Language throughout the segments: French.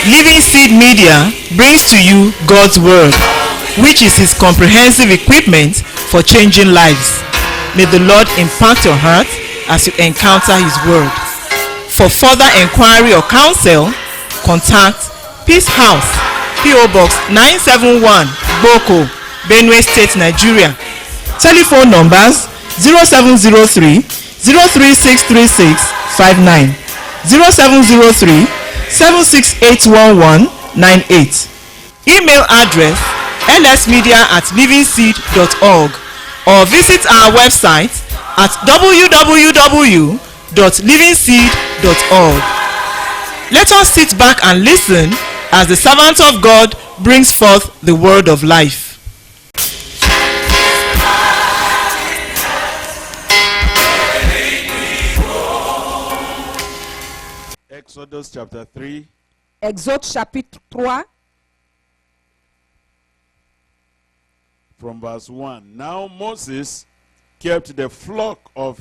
Living Seed Media brings to you God's Word, which is His comprehensive equipment for changing lives. May the Lord impact your heart as you encounter His Word. For further inquiry or counsel, contact Peace House, P.O. Box 971, Boko, Benue State, Nigeria. Telephone numbers 0703 0363659, 0703 7681198. Email address lsmedia@livingseed.org or visit our website at www.livingseed.org. Let us sit back and listen as the servant of God brings forth the word of life. Exodus chapter 3. Exode chapitre 3, From verse 1. Now Moses kept the flock of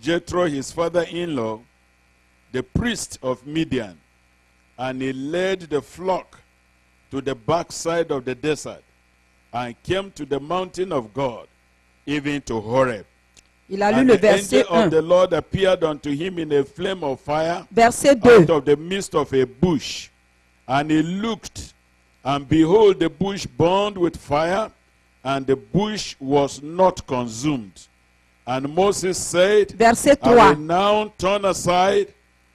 Jethro, his father-in-law, the priest of Midian, and he led the flock to the backside of the desert and came to the mountain of God, even to Horeb. il a lu And le the verset angel of 1. the Lord appeared unto him in a flame of fire Verset out 2. of the midst of a bush. And he looked, and behold, the bush burned with fire, and the bush was not consumed. And Moses said, Verset I will 3. now turn aside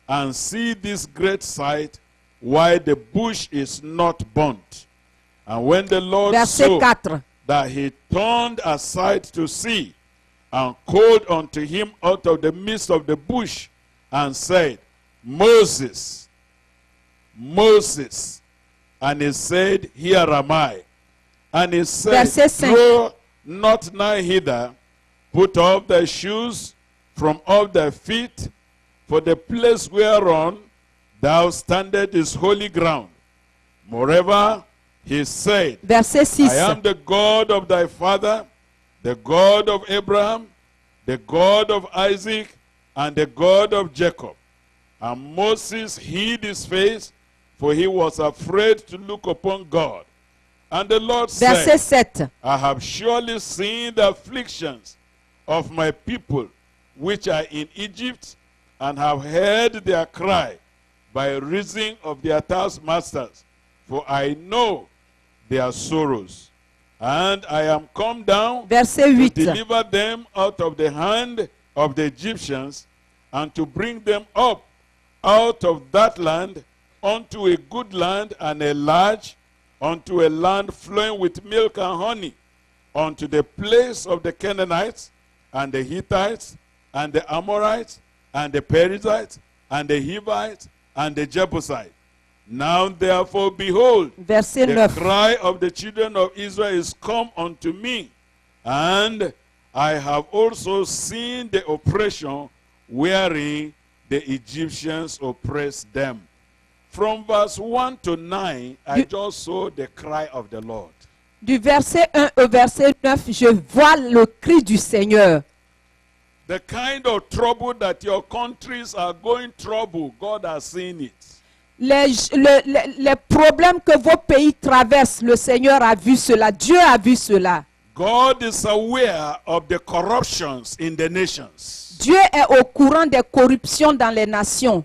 and see this great sight, why the bush is not burnt. And when the Lord Verset saw 4. that he turned aside to see, and called unto him out of the midst of the bush, and said, Moses, Moses. And he said, Here am I. And he said, Verset 5. Draw not nigh hither, put off thy shoes from off thy feet, for the place whereon thou standest is holy ground. Moreover, he said, Verset 6. I am the God of thy father, the God of Abraham, the God of Isaac, and the God of Jacob. And Moses hid his face, for he was afraid to look upon God. And the Lord Verset said, 7. I have surely seen the afflictions of my people, which are in Egypt, and have heard their cry by reason of their taskmasters, for I know their sorrows. And I am come down Verset to 8. deliver them out of the hand of the Egyptians, and to bring them up out of that land unto a good land and a large, unto a land flowing with milk and honey, unto the place of the Canaanites, and the Hittites, and the Amorites, and the Perizzites, and the Hivites, and the Jebusites. Now therefore, behold, Verset the 9. cry of the children of Israel is come unto me, and I have also seen the oppression wherein the Egyptians oppressed them. From verse 1 to 9, I just saw the cry of the Lord. Du verset 1 au verset 9, je vois le cri du Seigneur. The kind of trouble that your countries are going through, God has seen it. Les problèmes que vos pays traversent, le Seigneur a vu cela. Dieu a vu cela. God is aware of the corruptions in the nations. Dieu est au courant des corruptions dans les nations.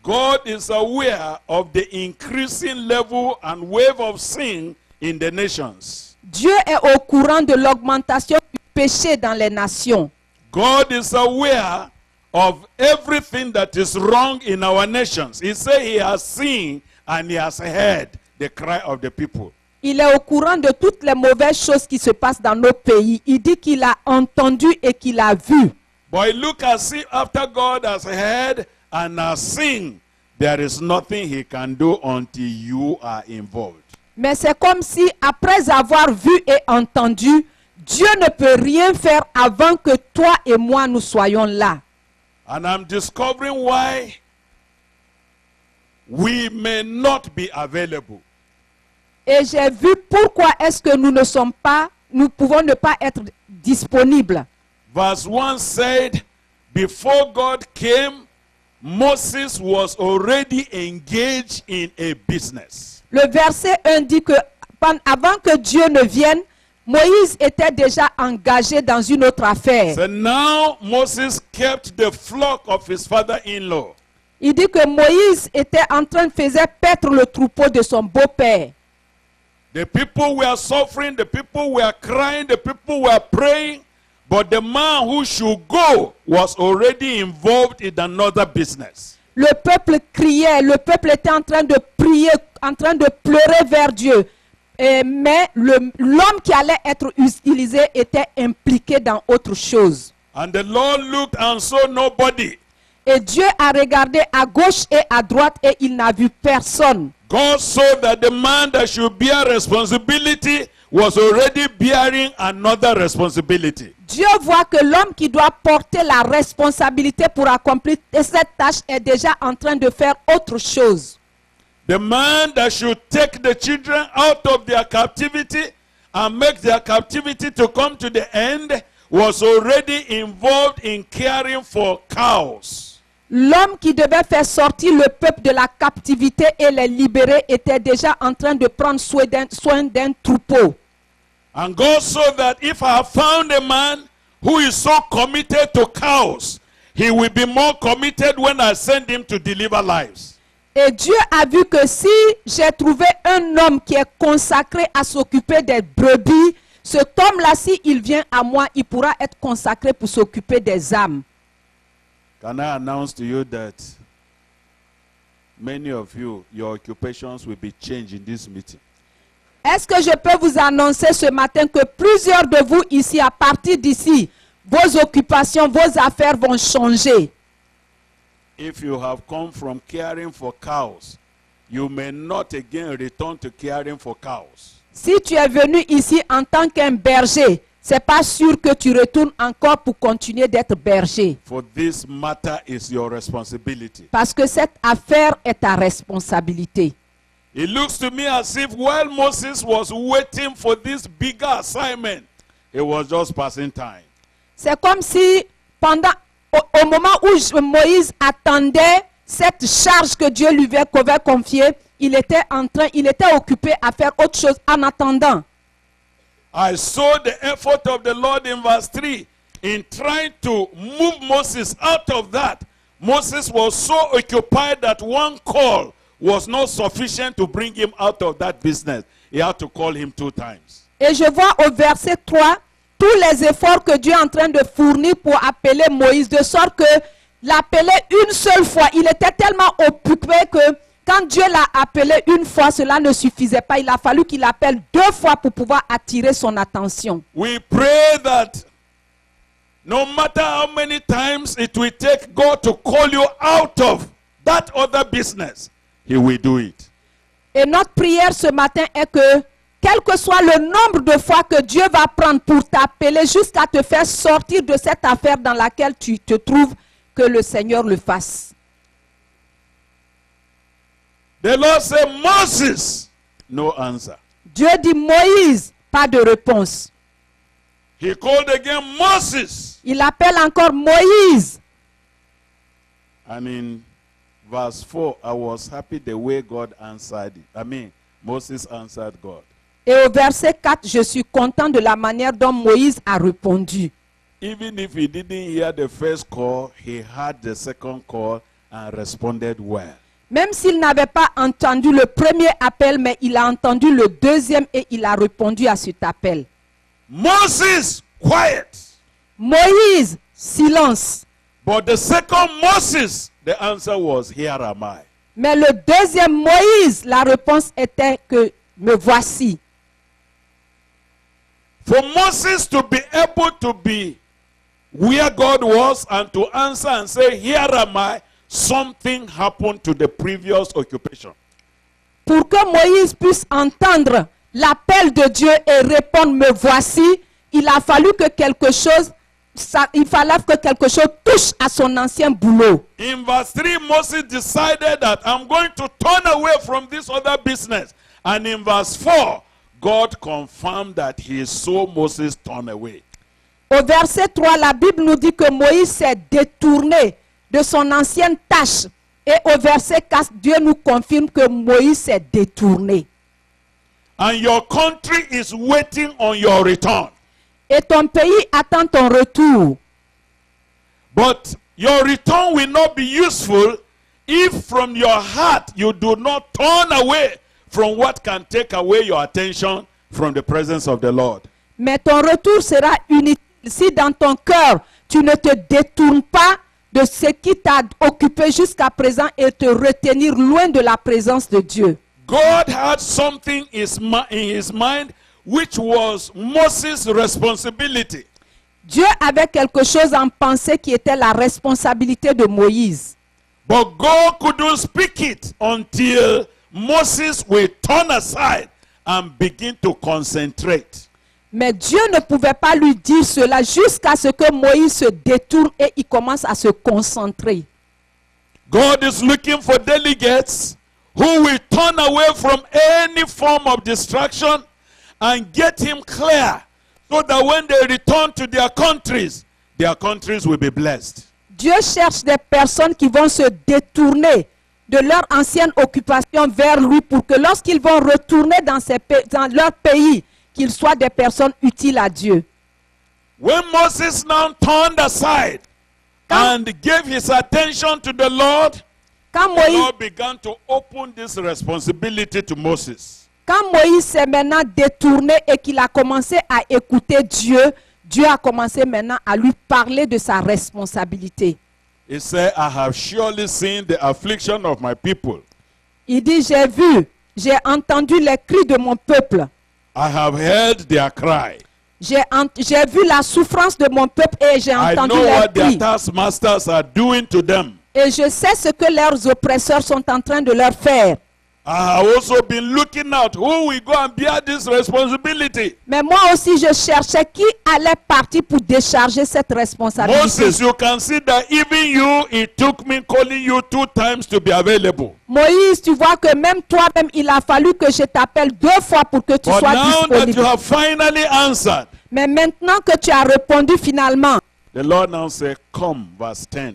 God is aware of the increasing level and wave of sin in the nations. Dieu est au courant de l'augmentation du péché dans les nations. God is aware of everything that is wrong in our nations. He said he has seen and he has heard the cry of the people. Il est au courant de toutes les mauvaises choses qui se passent dans nos pays. Il dit qu'il a entendu et qu'il a vu. But look as if after God has heard and has seen, there is nothing he can do until you are involved. Mais c'est comme si, après avoir vu et entendu, Dieu ne peut rien faire avant que toi et moi nous soyons là. And I'm discovering why we may not be available. Et j'ai vu pourquoi est-ce que nous pouvons ne pas être disponibles. Verse 1 said, before God came, Moses was already engaged in a business. Le verset 1 dit que avant que Dieu ne vienne, Moïse était déjà engagé dans une autre affaire. So now Moses kept the flock of his father-in-law. Il dit que Moïse était en train de faire paître le troupeau de son beau-père. The people were suffering, the people were crying, the people were praying, but the man who should go was already involved in another business. Le peuple criait, le peuple était en train de prier, en train de pleurer vers Dieu. Mais l'homme qui allait être utilisé était impliqué dans autre chose. And the Lord looked and saw nobody. Et Dieu a regardé à gauche et à droite et il n'a vu personne. God saw that the man that should bear responsibility was already bearing another responsibility. Dieu voit que l'homme qui doit porter la responsabilité pour accomplir cette tâche est déjà en train de faire autre chose. The man that should take the children out of their captivity and make their captivity to come to the end was already involved in caring for cows. L'homme qui devait faire sortir le peuple de la captivité et les libérer était déjà en train de prendre soin d'un troupeau. And God saw that if I have found a man who is so committed to cows, he will be more committed when I send him to deliver lives. Et Dieu a vu que si j'ai trouvé un homme qui est consacré à s'occuper des brebis, cet homme-là, s'il vient à moi, il pourra être consacré pour s'occuper des âmes. Can I announce to you that many of you, your occupations will be changed in this meeting? Est-ce que je peux vous annoncer ce matin que plusieurs de vous ici, à partir d'ici, vos occupations, vos affaires vont changer? If you have come from caring for cows, you may not again return to caring for cows. Si tu es venu ici en tant qu'un berger, c'est pas sûr que tu retournes encore pour continuer d'être berger. For this matter is your responsibility. Parce que cette affaire est ta responsabilité. It looks to me as if while Moses was waiting for this bigger assignment, it was just passing time. C'est comme si au moment où Moïse attendait cette charge que Dieu lui avait confiée, il était occupé à faire autre chose en attendant. I saw the effort of the Lord in verse 3 in trying to move Moses out of that. Moses was so occupied that one call was not sufficient to bring him out of that business. He had to call him 2 times. Et je vois au verset 3 tous les efforts que Dieu est en train de fournir pour appeler Moïse, de sorte que l'appeler une seule fois, il était tellement occupé que quand Dieu l'a appelé une fois, cela ne suffisait pas. Il a fallu qu'il appelle 2 fois pour pouvoir attirer son attention. We pray that no matter how many times it will take God to call you out of that other business, He will do it. Et notre prière ce matin est que, quel que soit le nombre de fois que Dieu va prendre pour t'appeler jusqu'à te faire sortir de cette affaire dans laquelle tu te trouves, que le Seigneur le fasse. The Lord said, Moses, no answer. Dieu dit Moïse, pas de réponse. He called again Moses. Il appelle encore Moïse. And in verse 4, I was happy the way God answered it. Moses answered God. Et au verset 4, je suis content de la manière dont Moïse a répondu. Even if he didn't hear the first call, he heard the second call and responded well. Même s'il n'avait pas entendu le premier appel, mais il a entendu le deuxième et il a répondu à cet appel. Moses, quiet. Moïse, silence. But the second Moses, the answer was, here am I. Mais le deuxième Moïse, la réponse était que me voici. For Moses to be able to be where God was and to answer and say, here am I, something happened to the previous occupation. Pour que Moïse puisse entendre l'appel de Dieu et répondre me voici, il a fallu que quelque chose touche à son ancien boulot. In verse 3, Moses decided that I'm going to turn away from this other business. And in verse 4, God confirmed that he saw Moses turn away. Au verset 3, la Bible nous dit que Moïse s'est détourné de son ancienne tâche. Et au verset 4, Dieu nous confirme que Moïse s'est détourné. And your country is waiting on your return. Et ton pays attend ton retour. But your return will not be useful if from your heart you do not turn away from what can take away your attention from the presence of the Lord. Mais ton retour sera inutile si dans ton cœur, tu ne te détournes pas de ce qui t'a occupé jusqu'à présent et te retenir loin de la présence de Dieu. God had something in his mind which was Moses' responsibility. Dieu avait quelque chose en pensée qui était la responsabilité de Moïse. But God couldn't speak it until Moses will turn aside and begin to concentrate. Mais Dieu ne pouvait pas lui dire cela jusqu'à ce que Moïse se détourne et il commence à se concentrer. God is looking for delegates who will turn away from any form of distraction and get him clear so that when they return to their countries will be blessed. Dieu cherche des personnes qui vont se détourner de leur ancienne occupation vers lui pour que lorsqu'ils vont retourner dans leur pays, qu'ils soient des personnes utiles à Dieu. When Moses now turned aside and gave his attention to the Lord, Quand the Moïse, Lord began to open this responsibility to Moses. quand Moïse s'est maintenant détourné et qu'il a commencé à écouter Dieu, Dieu a commencé maintenant à lui parler de sa responsabilité. He said, I have surely seen the affliction of my people. Il dit, j'ai entendu les cris de mon peuple. I have heard their cry. J'ai vu la souffrance de mon peuple et j'ai I entendu know les what their cris. taskmasters are doing to them. Et je sais ce que leurs oppresseurs sont en train de leur faire. I have also been looking out who will go and bear this responsibility. Mais moi aussi, je cherchais qui allait partir pour décharger cette responsabilité. Moses, you can see that even you, it took me calling you 2 times to be available. Moïse, tu vois que même toi-même, il a fallu que je t'appelle 2 fois pour que tu But sois now that disponible. you have finally answered, Mais maintenant que tu as répondu finalement, the Lord now said, come, verse 10.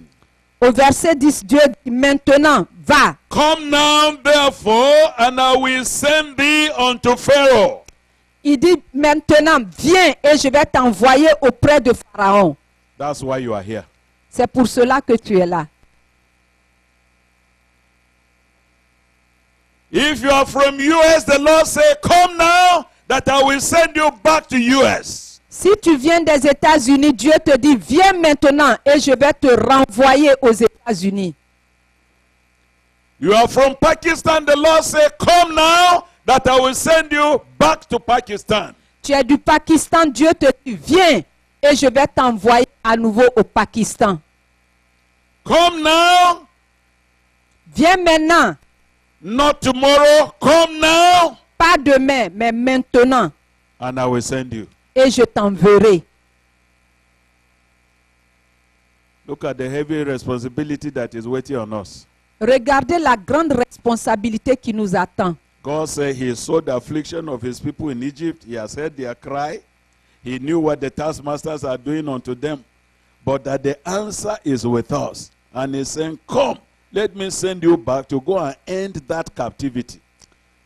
au verset 10, Dieu dit maintenant, va. Come now, therefore, and I will send thee unto Pharaoh. Il dit maintenant, viens et je vais t'envoyer auprès de Pharaon. That's why you are here. C'est pour cela que tu es là. If you are from US, the Lord say, come now, that I will send you back to US. Si tu viens des États-Unis, Dieu te dit, viens maintenant et je vais te renvoyer aux États-Unis. You are from Pakistan, the Lord say, come now, that I will send you back to Pakistan. Tu es du Pakistan, Dieu te dit, viens et je vais t'envoyer à nouveau au Pakistan. Come now, Viens maintenant, not tomorrow, come now, pas demain, mais maintenant, and I will send you. et je t'enverrai. Look at the heavy responsibility that is waiting on us. Regardez la grande responsabilité qui nous attend. God said he saw the affliction of his people in Egypt. He has heard their cry. He knew what the taskmasters are doing unto them. But that the answer is with us. And he's saying, come, let me send you back to go and end that captivity.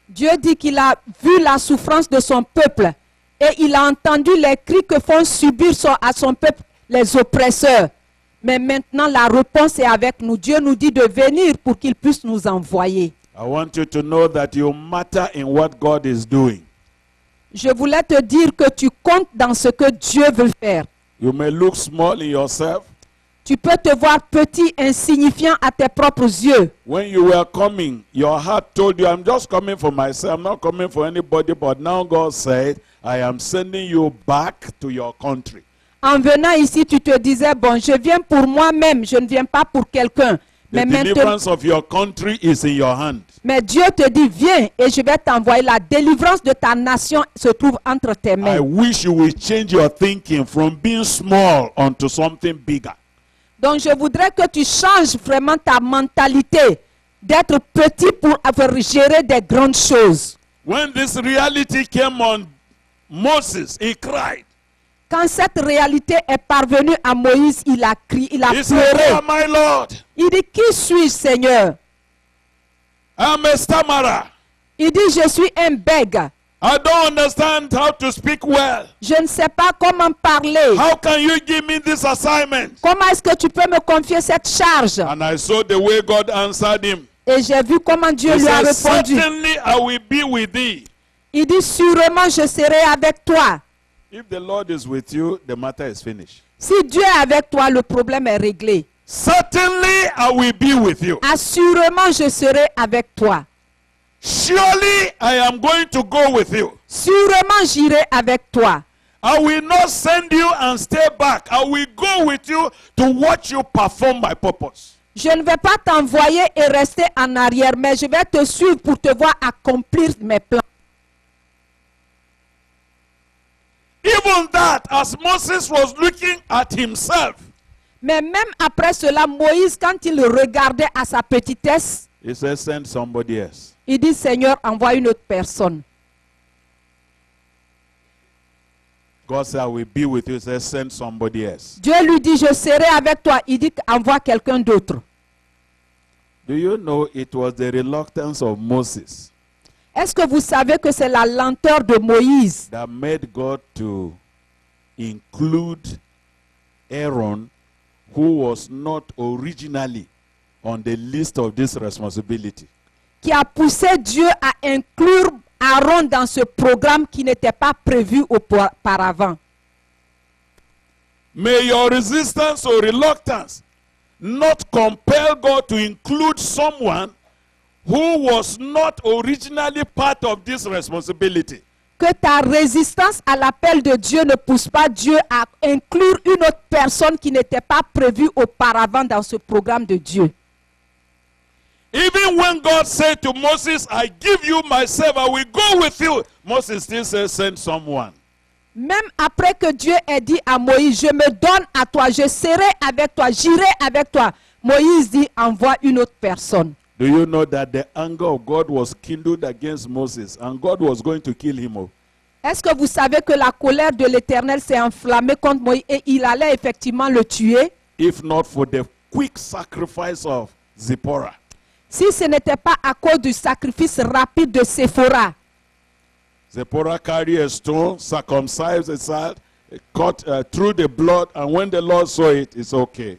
Dieu dit qu'il a vu la souffrance de son peuple et il a entendu les cris que font subir à son peuple les oppresseurs. Mais maintenant, la réponse est avec nous. Dieu nous dit de venir pour qu'il puisse nous envoyer. I want you to know that you matter in what God is doing. Je voulais te dire que tu comptes dans ce que Dieu veut faire. You may look small in yourself. Tu peux te voir petit, insignifiant à tes propres yeux. When you were coming, your heart told you, I'm just coming for myself. I'm not coming for anybody. But now God said, I am sending you back to your country. En venant ici, tu te disais, bon, je viens pour moi-même, je ne viens pas pour quelqu'un. The deliverance of your country is in your hand. Mais Dieu te dit, viens et je vais t'envoyer. La délivrance de ta nation se trouve entre tes I mains. wish you will change your thinking from being small onto something bigger. Donc je voudrais que tu changes vraiment ta mentalité d'être petit pour avoir géré des grandes choses. When this reality came on Moses, he cried. Quand cette réalité est parvenue à Moïse, il a crié, il a He said, pleuré. "Oh, my Lord, Il dit, qui suis-je, Seigneur? I'm a stammerer. Il dit, je suis un bègue. I don't understand how to speak well. Je ne sais pas comment parler. How can you give me this assignment?" Comment est-ce que tu peux me confier cette charge? And I saw the way God answered him. Et j'ai vu comment Dieu He lui a said, répondu. "Certainly I will be with thee." Il dit, sûrement je serai avec toi. If the Lord is with you, the matter is finished. Si Dieu est avec toi, le problème est réglé. Certainly I will be with you. Assurément, je serai avec toi. Surely I am going to go with you. Sûrement, j'irai avec toi. I will not send you and stay back. I will go with you to watch you perform my purpose. Je ne vais pas t'envoyer et rester en arrière, mais je vais te suivre pour te voir accomplir mes plans. Even that, as Moses was looking at himself, Mais même après cela, Moïse, quand il regardait à sa petitesse, he said, "Send somebody else." il dit, Seigneur, envoie une autre personne. God said, "I will be with you." He said, "Send somebody else." Dieu lui dit, je serai avec toi. Il dit, envoie quelqu'un d'autre. Do you know it was the reluctance of Moses Est-ce que vous savez que c'est la lenteur de Moïse that made God to include Aaron, who was not originally on the list of this responsibility? qui a poussé Dieu à inclure Aaron dans ce programme qui n'était pas prévu auparavant? May your resistance or reluctance not compel God to include someone who was not originally part of this responsibility. Que ta résistance à l'appel de Dieu ne pousse pas Dieu à inclure une autre personne qui n'était pas prévue auparavant dans ce programme de Dieu. Even when God said to Moses, "I give you myself, I will go with you," Moses still says, "Send someone." Même après que Dieu ait dit à Moïse, je me donne à toi, je serai avec toi, j'irai avec toi. Moïse dit, envoie une autre personne. Do you know that the anger of God was kindled against Moses and God was going to kill him off? Est-ce que vous savez que la colère de l'Éternel s'est enflammée contre Moïse et il allait effectivement le tuer? If not for the quick sacrifice of Zipporah. Si ce n'était pas à cause du sacrifice rapide de Séphora. Zipporah carried a stone, circumcised a child, cut through the blood, and when the Lord saw it, it's okay.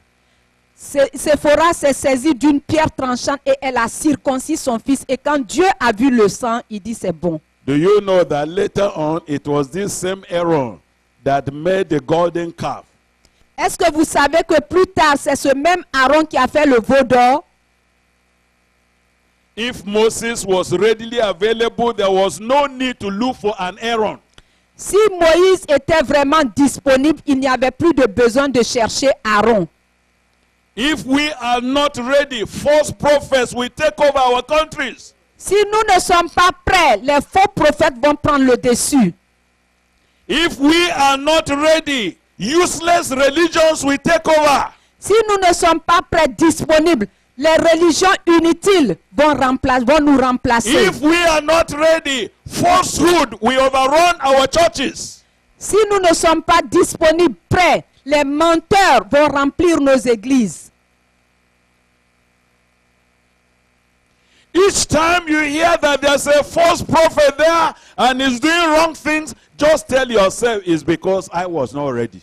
Séphora s'est saisie d'une pierre tranchante et elle a circoncis son fils. Et quand Dieu a vu le sang, il dit c'est bon. Do you know that later on, it was this same Aaron that made the golden calf? Est-ce que vous savez que plus tard, c'est ce même Aaron qui a fait le veau d'or? If Moses was readily available, there was no need to look for an Aaron. Si Moïse était vraiment disponible, il n'y avait plus de besoin de chercher Aaron. If we are not ready, false prophets will take over our countries. Si nous ne sommes pas prêts, les faux prophètes vont prendre le dessus. If we are not ready, useless religions will take over. Si nous ne sommes pas prêts, disponibles, les religions inutiles vont nous remplacer. If we are not ready, falsehood will overrun our churches. Si nous ne sommes pas disponibles, prêts, les menteurs vont remplir nos églises. Each time you hear that there's a false prophet there and he's doing wrong things, just tell yourself it's because I was not ready.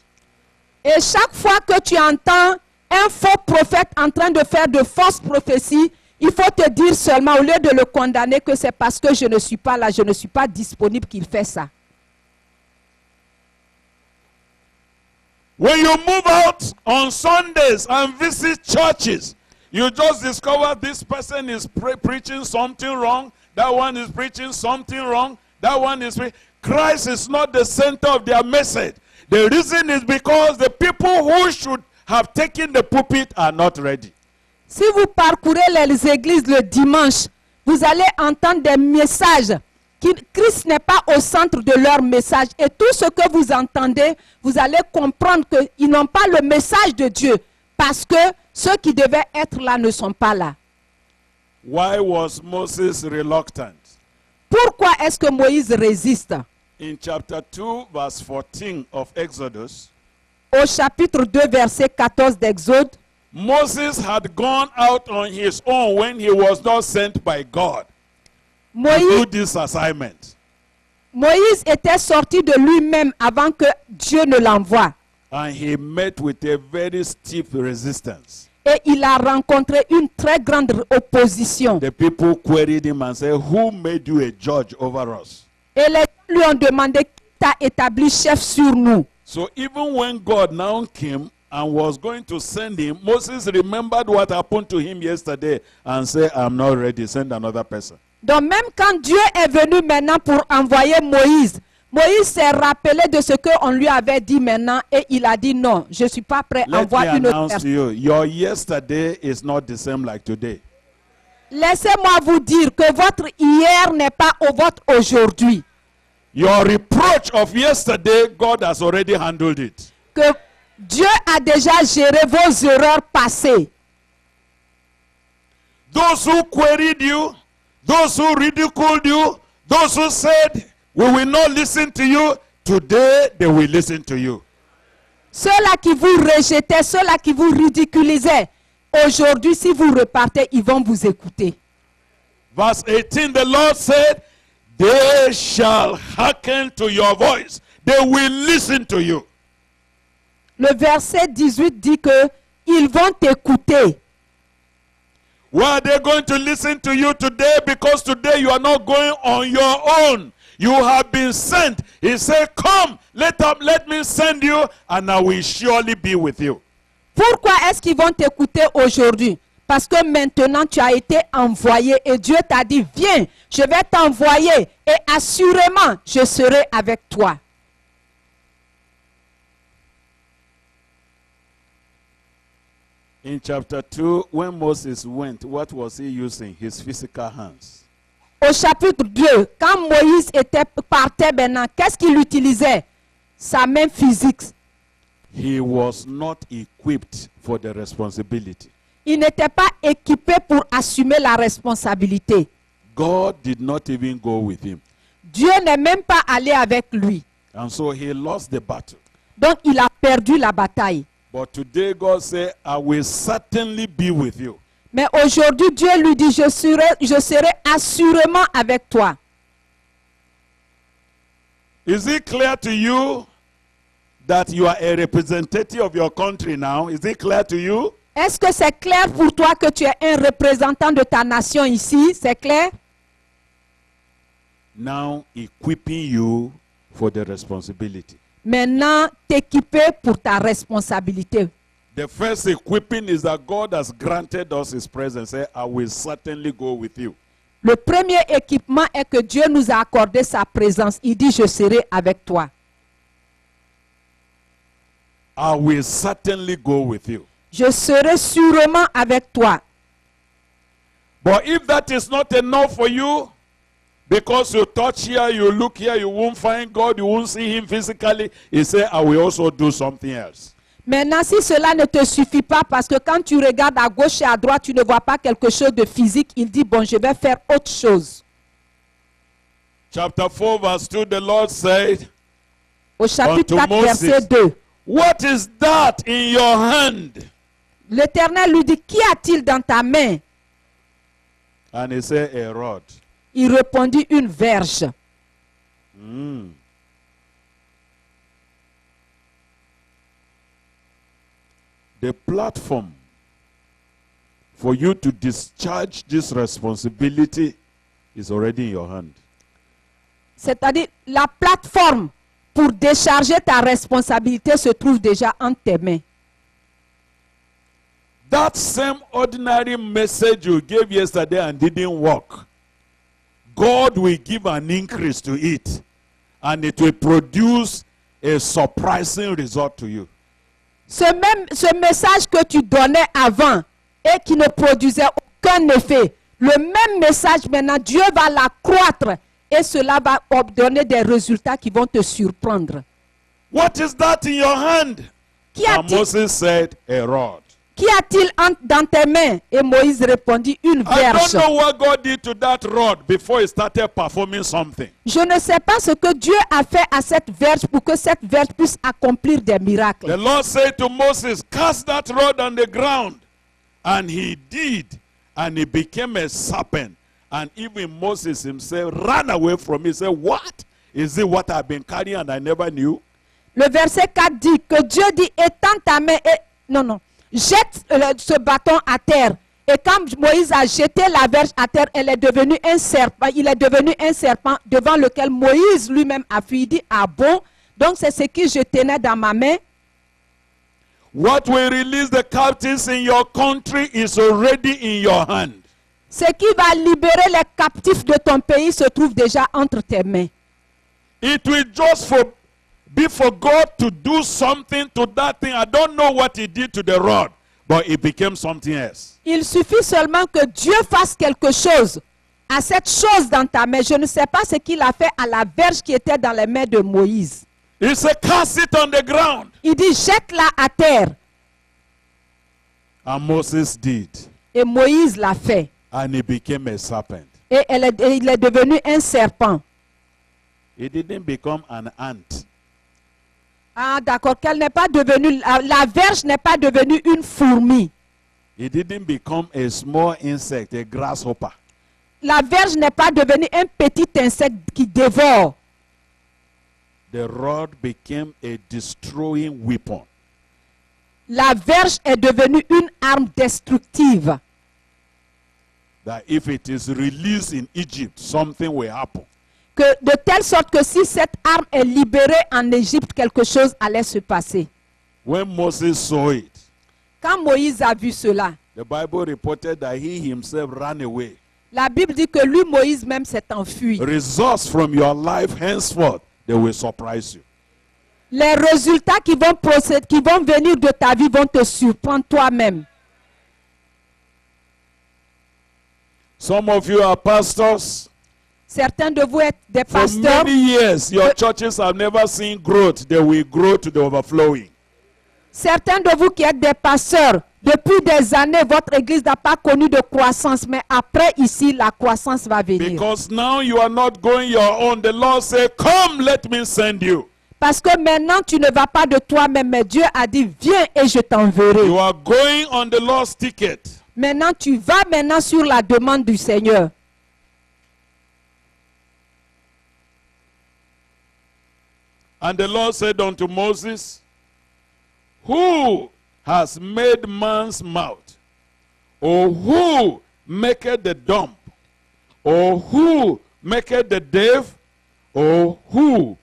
Et chaque fois que tu entends un faux prophète en train de faire de fausses prophéties, il faut te dire seulement, au lieu de le condamner, que c'est parce que je ne suis pas là, je ne suis pas disponible qu'il fait ça. When you move out on Sundays and visit churches, you just discover this person is preaching something wrong, that one is preaching something wrong, that one is Christ is not the center of their message. The reason is because the people who should have taken the pulpit are not ready. Si vous parcourez les églises le dimanche, vous allez entendre des messages. Christ n'est pas au centre de leur message. Et tout ce que vous entendez, vous allez comprendre qu'ils n'ont pas le message de Dieu. Parce que ceux qui devaient être là ne sont pas là. Why was Moses reluctant? Pourquoi est-ce que Moïse résiste? In chapter 2, verse 14 of Exodus, Au chapitre 2, verset 14 d'Exode, Moses had gone out on his own when he was not sent by God to do Moïse, this assignment. Moïse était sorti de lui-même avant que Dieu ne l'envoie. And he met with a very stiff resistance. Et il a rencontré une très grande opposition. The people queried him and said, "Who made you a judge over us?" Et les gens lui ont demandé qui t'a établi chef sur nous. So even when God now came and was going to send him, Moses remembered what happened to him yesterday and said, "I'm not ready, send another person." Donc même quand Dieu est venu maintenant pour envoyer Moïse, Moïse s'est rappelé de ce qu'on lui avait dit maintenant et il a dit non, je ne suis pas prêt à Let me envoyer une autre announce to personne. you, your yesterday is not the same like today. Laissez-moi vous dire que votre hier n'est pas au votre aujourd'hui. Your reproach of yesterday, God has already handled it. Que Dieu a déjà géré vos erreurs passées. Those who queried you, those who ridiculed you, those who said, "We will not listen to you," today they will listen to you. Ceux-là qui vous rejetaient, ceux-là qui vous ridiculisaient, aujourd'hui, si vous repartez, ils vont vous écouter. Verse 18, the Lord said, "They shall hearken to your voice." They will listen to you. Le verset 18 dit que ils vont t'écouter. Why are they going to listen to you today? Because today you are not going on your own. You have been sent. He said, "Come, let me send you, and I will surely be with you." Pourquoi est-ce qu'ils vont t'écouter aujourd'hui? Parce que maintenant tu as été envoyé et Dieu t'a dit, viens, je vais t'envoyer et assurément je serai avec toi. In chapter 2, when Moses went, what was he using? His physical hands. Au chapitre 2, quand Moïse partait maintenant, qu'est-ce qu'il utilisait? Sa main physique. He was not equipped for the responsibility. Il n'était pas équipé pour assumer la responsabilité. God did not even go with him. Dieu n'est même pas allé avec lui. And so he lost the battle. Donc il a perdu la bataille. But today God said, "I will certainly be with you." Mais aujourd'hui, Dieu lui dit, je serai assurément avec toi. Is it clear to you that you are a representative of your country now? Is it clear to you? Est-ce que c'est clair pour toi que tu es un représentant de ta nation ici? C'est clair? Now equipping you for the responsibility. Maintenant, t'équiper pour ta responsabilité. The first equipping is that God has granted us his presence. Say, "I will certainly go with you." Le premier équipement est que Dieu nous a accordé sa présence. Il dit, je serai avec toi. I will certainly go with you. Je serai sûrement avec toi. But if that is not enough for you, because you touch here, you look here, you won't find God, you won't see him physically, he said, "I will also do something else." Maintenant, si cela ne te suffit pas, parce que quand tu regardes à gauche et à droite, tu ne vois pas quelque chose de physique, il dit, bon, je vais faire autre chose. Chapter 4, verse 2, the Lord said Au chapitre unto 4, Moses, verset 2, "What is that in your hand?" l'Éternel lui dit, qu'y a-t-il dans ta main? And he said, "A rod." Il répondit, une verge. The platform for you to discharge this responsibility is already in your hand. C'est-à-dire, la plateforme pour décharger ta responsabilité se trouve déjà entre tes mains. That same ordinary message you gave yesterday and didn't work, God will give an increase to it, and it will produce a surprising result to you. Ce message que tu donnais avant et qui ne produisait aucun effet, le même message maintenant, Dieu va l'accroître et cela va donner des résultats qui vont te surprendre. What is that in your hand? Qu'y And a-t-il Moses said, "A rod." Qu'y a-t-il dans tes mains? Et Moïse répondit, une I don't verge. know what God did to that rod before he started performing something. Je ne sais pas ce que Dieu a fait à cette verge pour que cette verge puisse accomplir des The miracles. Lord said to Moses, cast that rod on the ground. And he did. And he became a serpent. And even Moses himself ran away from it. He said, what? Is it what I've been carrying and I never knew? Le verset 4 dit que Dieu dit, étends ta main et... Non. Jette ce bâton à terre. Et quand Moïse a jeté la verge à terre, elle est devenue un serpent. Il est devenu un serpent devant lequel Moïse lui-même a fui. Il dit, ah bon? Donc c'est ce que je tenais dans ma main. What will release the captives in your country is already in your hand. Ce qui va libérer les captifs de ton pays se trouve déjà entre tes mains. It will just be for God to do something to that thing. I don't know what he did to the rod, but it became something else. Il suffit seulement que Dieu fasse quelque chose à cette chose dans ta main. Je ne sais pas ce qu'il a fait à la verge qui était dans les mains de Moïse. He said, cast it on the ground. Il dit, jette-la à terre. And Moses did. Et Moïse l'a fait. And he became a serpent. Et il est devenu un serpent. He didn't become an ant. Ah, d'accord, qu'elle n'est pas devenue, la verge n'est pas devenue une fourmi. He didn't become a small insect, a grasshopper. La verge n'est pas devenue un petit insecte qui dévore. The rod became a destroying weapon. La verge est devenue une arme destructive. That if it is released in Egypt, something will happen. Que de telle sorte que si cette arme est libérée en Égypte, quelque chose allait se passer. When Moses saw it, Quand Moïse a vu cela, the Bible reported that he himself ran away. la Bible dit que lui, Moïse même, s'est enfui. Results from your life henceforth, they will surprise you. Les résultats qui vont venir de ta vie vont te surprendre toi-même. Some of you are pastors. Certains de vous êtes des For pasteurs. many years, your churches have never seen growth. They will grow to the overflowing. Certains de vous qui êtes des pasteurs, depuis des années, votre église n'a pas connu de croissance. Mais après, ici, la croissance va venir. Because now you are not going your own. The Lord said, come, let me send you. Parce que maintenant, tu ne vas pas de toi-même. Mais Dieu a dit, viens et je t'enverrai. You are going on the Lord's ticket. Maintenant, tu vas maintenant sur la demande du Seigneur. And the Lord said unto Moses, who has made man's mouth? Or who maketh the dumb? Or who maketh the deaf? Or who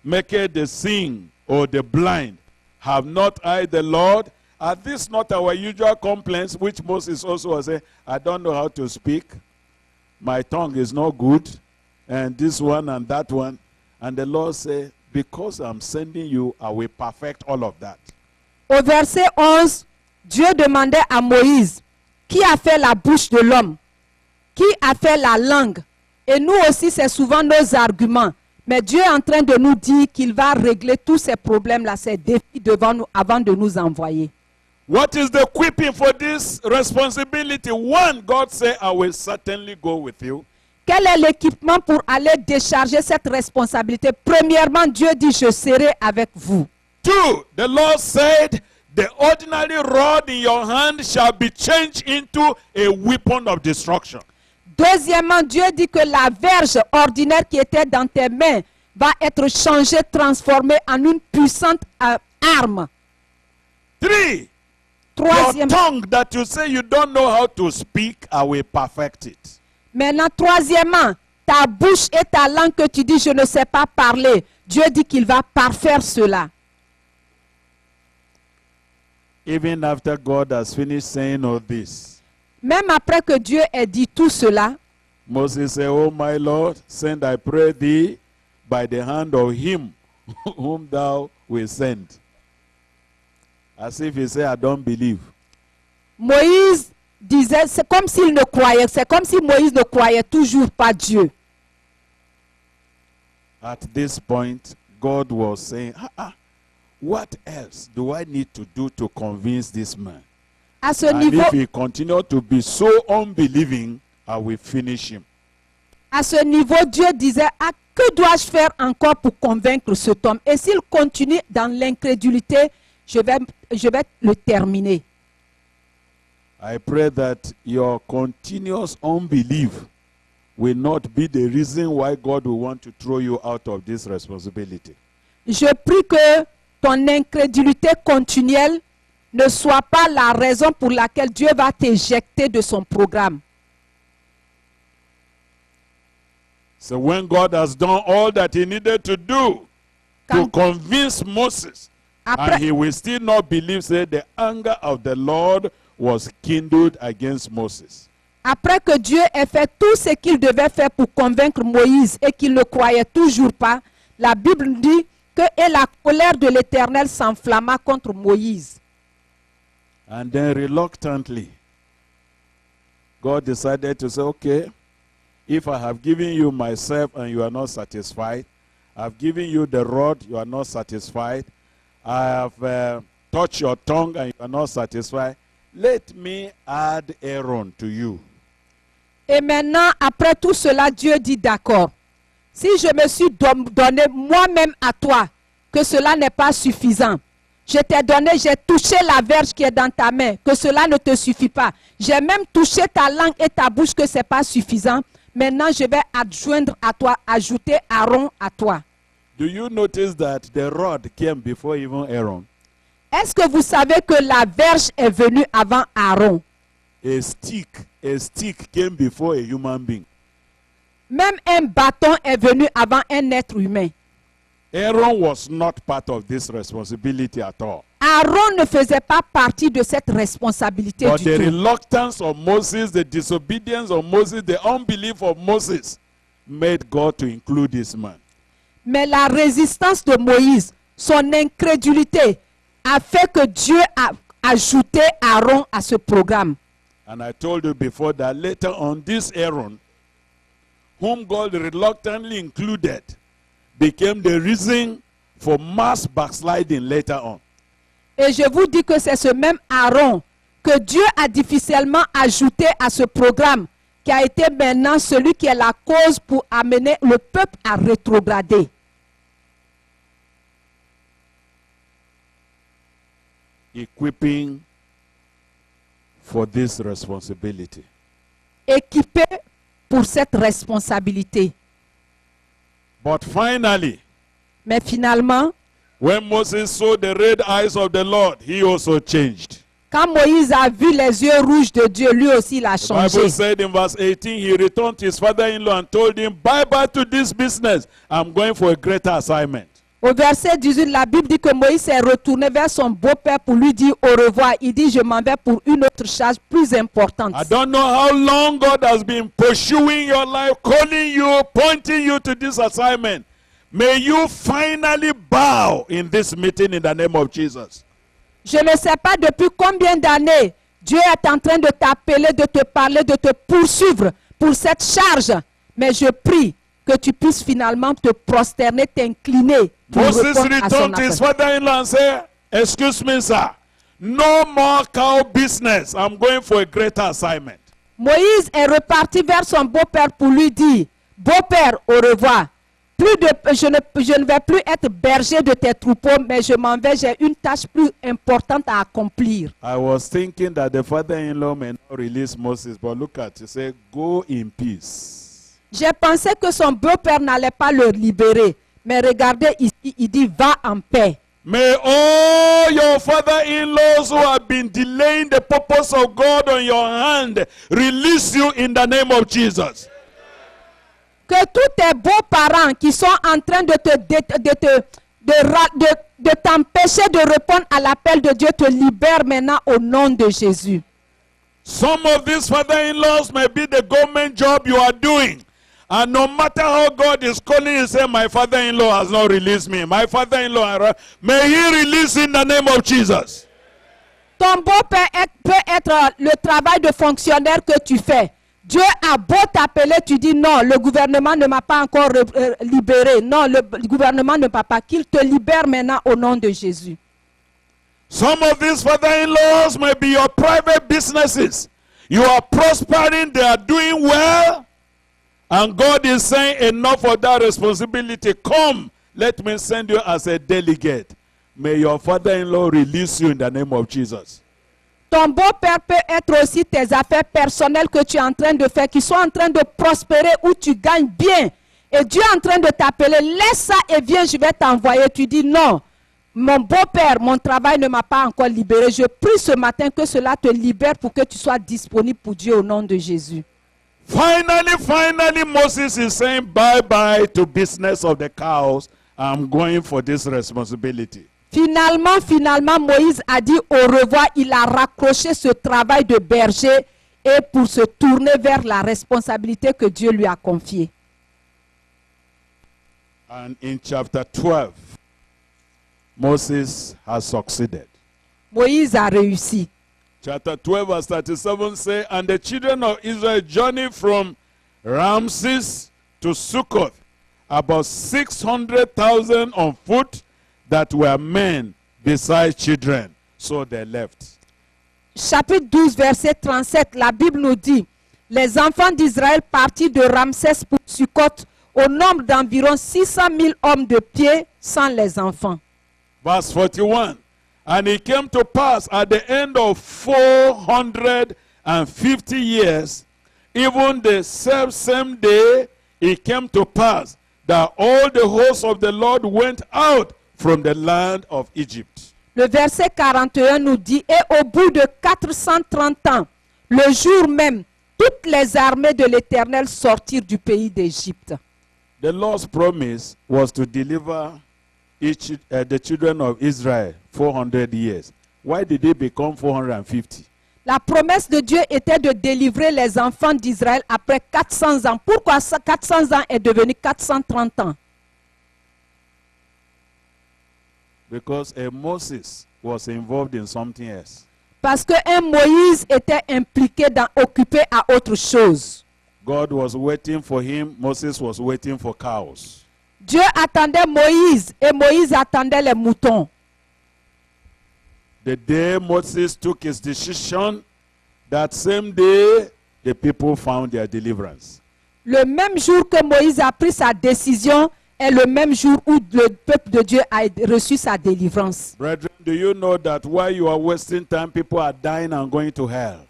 maketh the seeing or the blind? Have not I the Lord? Are these not our usual complaints, which Moses also was saying, I don't know how to speak. My tongue is not good. And this one and that one. And the Lord said, because I'm sending you, I will perfect all of that. Au verset 11, Dieu demandait à Moïse, qui a fait la bouche de l'homme? Qui a fait la langue? Et nous aussi, c'est souvent nos arguments. Mais Dieu est en train de nous dire qu'il va régler tous ces problèmes-là, ces défis devant nous, avant de nous envoyer. What is the equipping for this responsibility? One, God said, I will certainly go with you. Quel est l'équipement pour aller décharger cette responsabilité? Premièrement, Dieu dit, je serai avec vous. Two, the Lord said, the ordinary rod in your hand shall be changed into a weapon of destruction. Deuxièmement, Dieu dit que la verge ordinaire qui était dans tes mains va être changée, transformée en une puissante arme. Three, your Troisième, tongue that you say you don't know how to speak, I will perfect it. Maintenant, troisièmement, ta bouche et ta langue que tu dis, je ne sais pas parler. Dieu dit qu'il va parfaire cela. Even after God has finished saying all this, Même après que Dieu ait dit tout cela, Moses said, oh my Lord, send I pray thee by the hand of him whom thou wilt send. As if he said, I don't believe. Moïse disait, c'est comme s'il ne croyait, c'est comme si Moïse ne croyait toujours pas Dieu. At this point, God was saying, what else do I need to do to convince this man? À ce And niveau, if he continue to be so unbelieving, I will finish him. à ce niveau, Dieu disait, ah, que dois-je faire encore pour convaincre cet homme? Et s'il continue dans l'incrédulité, je vais le terminer. I pray that your continuous unbelief will not be the reason why God will want to throw you out of this responsibility. Je prie que ton incrédulité continuelle ne soit pas la raison pour laquelle Dieu va t'éjecter de son programme. So when God has done all that he needed to do to Quand- convince Moses, Après, and he will still not believe, say the anger of the Lord was kindled against Moses. après que Dieu ait fait tout ce qu'il devait faire pour convaincre Moïse et qu'il ne croyait toujours pas, la Bible dit que et la colère de l'Éternel s'enflamma contre Moïse. And then reluctantly, God decided to say, okay, if I have given you myself and you are not satisfied, I've given you the rod, you are not satisfied, I have touched your tongue and you are not satisfied, let me add Aaron to you. Et maintenant, après tout cela, Dieu dit d'accord. Si je me suis donné moi-même à toi, que cela n'est pas suffisant. Je t'ai donné, j'ai touché la verge qui est dans ta main, que cela ne te suffit pas. J'ai même touché ta langue et ta bouche, que ce n'est pas suffisant. Maintenant, je vais adjoindre à toi, ajouter Aaron à toi. Do you notice that the rod came before even Aaron? Est-ce que vous savez que la verge est venue avant Aaron? A stick came before a human being. Même un bâton est venu avant un être humain. Aaron was not part of this responsibility at all. Aaron ne faisait pas partie de cette responsabilité But du the tout. reluctance of Moses, the disobedience of Moses, the unbelief of Moses made God to include this man. Mais la résistance de Moïse, son incrédulité, a fait que Dieu a ajouté Aaron à ce programme. And I told you before that later on, this Aaron, whom God reluctantly included, became the reason for mass backsliding later on. Et je vous dis que c'est ce même Aaron que Dieu a difficilement ajouté à ce programme, qui a été maintenant celui qui est la cause pour amener le peuple à rétrograder. Equipping for this responsibility. Équipé pour cette responsabilité. But finally, Mais finalement, when Moses saw the red eyes of the Lord, he also changed. quand Moïse a vu les yeux rouges de Dieu, lui aussi il a The Bible changé. said in verse 18, he returned to his father-in-law and told him, bye bye to this business. I'm going for a greater assignment. Au verset 18, la Bible dit que Moïse s'est retourné vers son beau-père pour lui dire au revoir. Il dit, je m'en vais pour une autre charge plus importante. I don't know how long God has been pursuing your life, calling you, pointing you to this assignment. May you finally bow in this meeting in the name of Jesus. Je ne sais pas depuis combien d'années Dieu est en train de t'appeler, de te parler, de te poursuivre pour cette charge. Mais je prie que tu puisses finalement te prosterner, t'incliner pour Moses répondre à son returned to his appel. father-in-law and said, excuse me, sir, no more cow business. I'm going for a greater assignment. Moïse est reparti vers son beau-père pour lui dire, beau-père, au revoir. Je ne vais plus être berger de tes troupeaux, mais je m'en vais, j'ai une tâche plus importante à accomplir. I was thinking that the father-in-law may not release Moses, but look at it, he said, go in peace. J'ai pensé que son beau-père n'allait pas le libérer. Mais regardez ici, il dit, va en paix. May all your father-in-laws who have been delaying the purpose of God on your hand release you in the name of Jesus. Que tous tes beaux-parents qui sont en train de t'empêcher de répondre à l'appel de Dieu te libèrent maintenant au nom de Jésus. Some of these father-in-laws may be the government job you are doing. And no matter how God is calling you, say, my father-in-law has not released me. My father-in-law, may he release in the name of Jesus. Ton beau-père peut être le travail de fonctionnaire que tu fais. Dieu a beau t'appeler, tu dis non, le gouvernement ne m'a pas encore libéré. Non, le gouvernement ne m'a pas. Qu'il te libère maintenant au nom de Jésus. Some of these father-in-laws may be your private businesses. You are prospering, they are doing well. And God is saying, enough of that responsibility. Come, let me send you as a delegate. May your father-in-law release you in the name of Jesus. Ton beau-père peut être aussi tes affaires personnelles que tu es en train de faire, qui sont en train de prospérer, où tu gagnes bien. Et Dieu est en train de t'appeler, laisse ça et viens, je vais t'envoyer. Tu dis non. Mon beau-père, mon travail ne m'a pas encore libéré. Je prie ce matin que cela te libère pour que tu sois disponible pour Dieu au nom de Jésus. Finally, Moses is saying bye-bye to business of the cows. I'm going for this responsibility. Finalement, Moïse a dit au revoir. Il a raccroché ce travail de berger et pour se tourner vers la responsabilité que Dieu lui a confiée. And in chapter 12, Moses has succeeded. Moïse a réussi. Chapter 12 verse 37 says, and the children of Israel journeyed from Ramses to Succoth, about 600,000 on foot that were men besides children. So they left. Chapitre 12, verset 37, la Bible nous dit, les enfants d'Israël partirent de Ramsès pour Succoth au nombre d'environ 600 000 hommes de pied sans les enfants. Verse 41. And it came to pass at the end of 450 years, even the same day, it came to pass that all the hosts of the Lord went out from the land of Egypt. Le verset 41 nous dit, et au bout de 430 ans, le jour même, toutes les armées de l'Éternel sortirent du pays d'Égypte. The Lord's promise was to deliver the children of Israel 400 years. Why did they become 450? La promesse de Dieu était de délivrer les enfants d'Israël après 400 ans. Pourquoi 400 ans est devenu 430 ans? Because Moses was involved in something else. Parce qu'un Moïse était impliqué dans occuper à autre chose. God was waiting for him. Moses was waiting for cows. Dieu attendait Moïse et Moïse attendait les moutons. The day Moses took his decision, that same day, the people found their deliverance. Le même jour que Moïse a pris sa décision est le même jour où le peuple de Dieu a reçu sa délivrance. Brethren, do you know that while you are wasting time, people are dying and going to hell?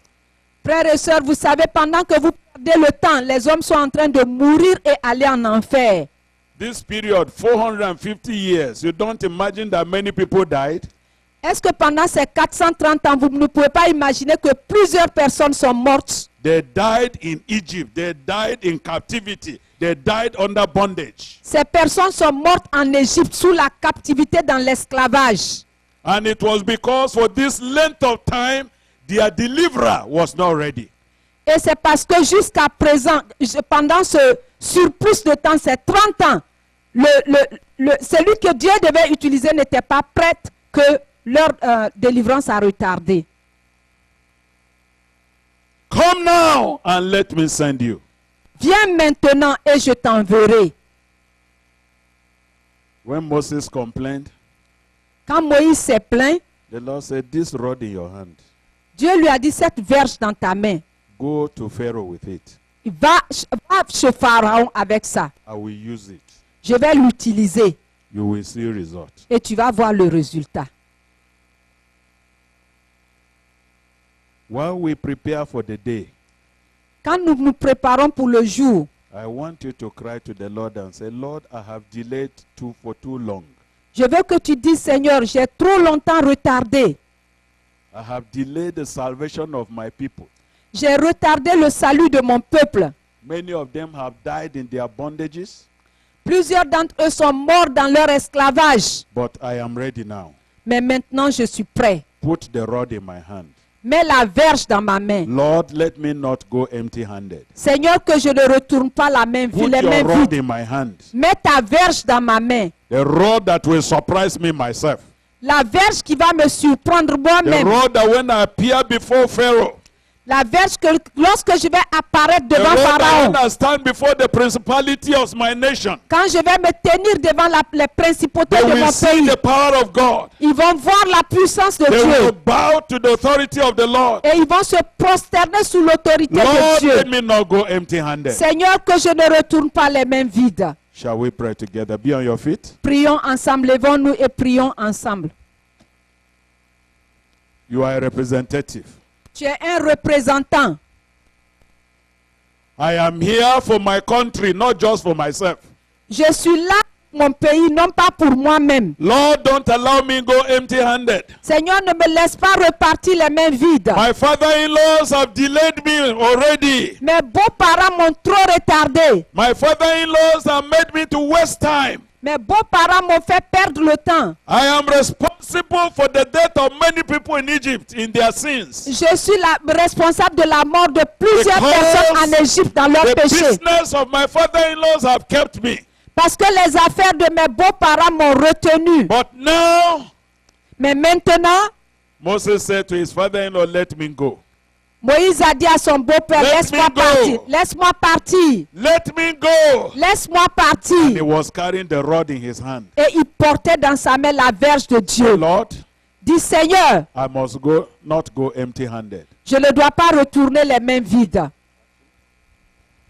Frères et sœurs, vous savez, pendant que vous perdez le temps, les hommes sont en train de mourir et aller en enfer. This period, 450 years, you don't imagine that many people died? Est-ce que pendant ces 430 ans, vous ne pouvez pas imaginer que plusieurs personnes sont mortes? They died in Egypt. They died in captivity. They died under bondage. Ces personnes sont mortes en Égypte sous la captivité dans l'esclavage. And it was because for this length of time, their deliverer was not ready. Et c'est parce que jusqu'à présent, pendant ce surplus de temps, ces 30 ans, celui que Dieu devait utiliser n'était pas prêt, que leur délivrance a retardé. Come now and let me send you. Viens maintenant et je t'enverrai. When Moses complained, Quand Moïse s'est plaint, the Lord said, this rod in your hand, Dieu lui a dit, cette verge dans ta main, go to Pharaoh with it. va chez Pharaon avec ça. I will use it. Je vais l'utiliser You will see result. et tu vas voir le résultat. While we prepare for the day, Quand nous nous préparons pour le jour, I want you to cry to the Lord and say, Lord, I have delayed for too long. je veux que tu dises, Seigneur, j'ai trop longtemps retardé. I have delayed the salvation of my people. J'ai retardé le salut de mon peuple. Many of them have died in their bondages, Plusieurs d'entre eux sont morts dans leur esclavage. but I am ready now. Mais maintenant, je suis prêt. Put the rod in my hand. Mets la verge dans ma main. Lord, let me not go empty-handed. Seigneur, que je ne retourne pas la main vide, Put les your mains rod vides. in my hand. Mets ta verge dans ma main. The rod that will surprise me myself. La verge qui va me surprendre The moi-même. rod that when I appear before Pharaoh, La verge que lorsque je vais apparaître And devant when Pharaon, I stand before the principality of my nation, quand je vais me tenir devant les principautés they de will mon see pays, the power of God. ils vont voir la puissance de They will Dieu bow to the authority of the Lord. et ils vont se prosterner sous l'autorité de Lord, Dieu. let me not go empty-handed. Seigneur, que je ne retourne pas les mains vides. Shall we pray together? Be on your feet. Prions ensemble, levons-nous et prions ensemble. You are a representative. Tu es un représentant. I am here for my country, not just for myself. Je suis là pour mon pays, non pas pour moi-même. Lord, don't allow me go empty-handed. Seigneur, ne me laisse pas repartir les mains vides. My father-in-laws have delayed me already. Mes beaux-parents m'ont trop retardé. My father-in-laws have made me to waste time. Mes beaux-parents m'ont fait perdre le temps. I am responsible for the death of many people in Egypt in their sins. Je suis responsable de la mort de plusieurs Because personnes en Égypte dans leurs The péchés. business of my father-in-laws have kept me. Parce que les affaires de mes beaux-parents m'ont retenu. But now, Mais maintenant, Moses said to his father-in-law, let me go. Moïse a dit à son beau-père, Let laisse-moi me go. partir, laisse-moi partir, Let me go. laisse-moi And he partir. was carrying the rod in his hand. Et il portait dans sa main la verge de Dieu. Lord, Dit, Seigneur, I must not go empty-handed. je ne dois pas retourner les mains vides.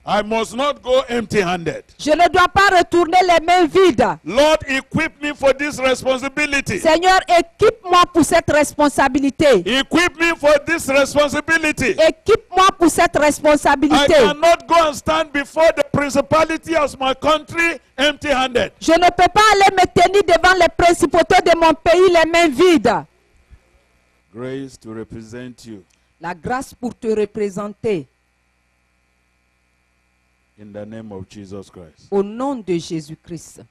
I must not go empty-handed. Je ne dois pas retourner les mains vides. Lord, equip me for this responsibility. Seigneur, équipe-moi pour cette responsabilité. Equip me for this responsibility. Équipe-moi pour cette I responsabilité. cannot go and stand before the principality of my country empty-handed. Je ne peux pas aller me tenir devant les principautés de mon pays les mains vides. Grace to represent you La grâce pour te représenter in the name of Jesus Christ. au nom de Jésus-Christ.